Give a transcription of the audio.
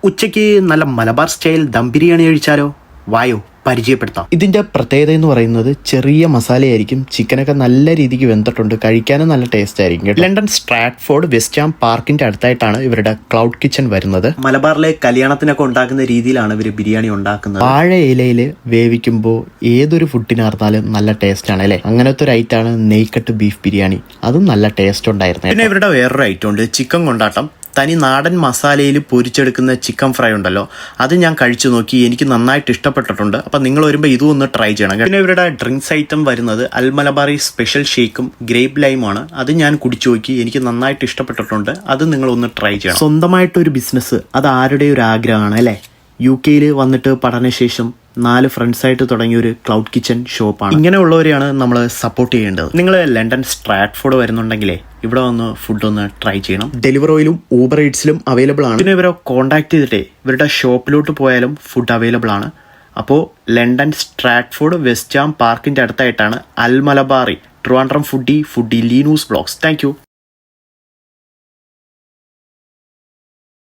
ഉച്ചയ്ക്ക് നല്ല മലബാർ സ്റ്റൈൽ ദം ബിരിയാണി കഴിച്ചാലോ? വായോ, പരിചയപ്പെടുത്താം. ഇതിന്റെ പ്രത്യേകത എന്ന് പറയുന്നത് ചെറിയ മസാലയായിരിക്കും. ചിക്കനൊക്കെ നല്ല രീതിക്ക് വെന്തിട്ടുണ്ട്, കഴിക്കാനും നല്ല ടേസ്റ്റ് ആയിരിക്കും. ലണ്ടൻ സ്ട്രാറ്റ്ഫോർഡ് വെസ്റ്റ് ഹാം പാർക്കിന്റെ അടുത്തായിട്ടാണ് ഇവരുടെ ക്ലൗഡ് കിച്ചൺ വരുന്നത്. മലബാറിലെ കല്യാണത്തിനൊക്കെ ഉണ്ടാക്കുന്ന രീതിയിലാണ് ഇവർ ബിരിയാണി ഉണ്ടാക്കുന്നത്. വാഴ ഇലയിൽ വേവിക്കുമ്പോൾ ഏതൊരു ഫുഡിനാർന്നാലും നല്ല ടേസ്റ്റ് ആണ് അല്ലേ. അങ്ങനത്തെ ഒരു ഐറ്റാണ് നെയ്ക്കട്ട് ബീഫ് ബിരിയാണി. അതും നല്ല ടേസ്റ്റ് ഉണ്ടായിരുന്നു. പിന്നെ ഇവരുടെ വേറൊരു ഐറ്റം ഉണ്ട്, ചിക്കൻ കൊണ്ടാട്ടം. തനി നാടൻ മസാലയിൽ പൊരിച്ചെടുക്കുന്ന ചിക്കൻ ഫ്രൈ ഉണ്ടല്ലോ, അത് ഞാൻ കഴിച്ചു നോക്കി, എനിക്ക് നന്നായിട്ട് ഇഷ്ടപ്പെട്ടിട്ടുണ്ട്. അപ്പം നിങ്ങൾ വരുമ്പോൾ ഇതും ഒന്ന് ട്രൈ ചെയ്യണം. പിന്നെ ഇവരുടെ ഡ്രിങ്ക്സ് ഐറ്റം വരുന്നത് അൽ മലബാറി സ്പെഷ്യൽ ഷേക്കും ഗ്രേപ്പ് ലൈമുമാണ്. അത് ഞാൻ കുടിച്ചു നോക്കി, എനിക്ക് നന്നായിട്ട് ഇഷ്ടപ്പെട്ടിട്ടുണ്ട്. അത് നിങ്ങളൊന്ന് ട്രൈ ചെയ്യണം. സ്വന്തമായിട്ടൊരു ബിസിനസ്, അത് ആരുടെ ഒരു ആഗ്രഹമാണ് അല്ലേ. UK വന്നിട്ട് പഠനശേഷം 4 ഫ്രണ്ട്സായിട്ട് തുടങ്ങിയ ഒരു ക്ലൗഡ് കിച്ചൺ ഷോപ്പാണ്. ഇങ്ങനെയുള്ളവരെയാണ് നമ്മൾ സപ്പോർട്ട് ചെയ്യേണ്ടത്. നിങ്ങൾ ലണ്ടൻ സ്ട്രാറ്റ്ഫോർഡ് വരുന്നുണ്ടെങ്കിലേ ഇവിടെ വന്ന് ഫുഡ് ഒന്ന് ട്രൈ ചെയ്യണം. ഡെലിവറിയിലും ഊബർ ഈറ്റ്സിലും അവൈലബിൾ ആണ്. പിന്നെ ഇവരെ കോൺടാക്ട് ചെയ്തിട്ടേ ഇവരുടെ ഷോപ്പിലോട്ട് പോയാലും ഫുഡ് അവൈലബിൾ ആണ്. അപ്പോൾ ലണ്ടൻ സ്ട്രാറ്റ്ഫോർഡ് വെസ്റ്റ് ഹാം പാർക്കിന്റെ അടുത്തായിട്ടാണ് Al Malabari. Trivandrum foodie Leenu's blogs. Thank U.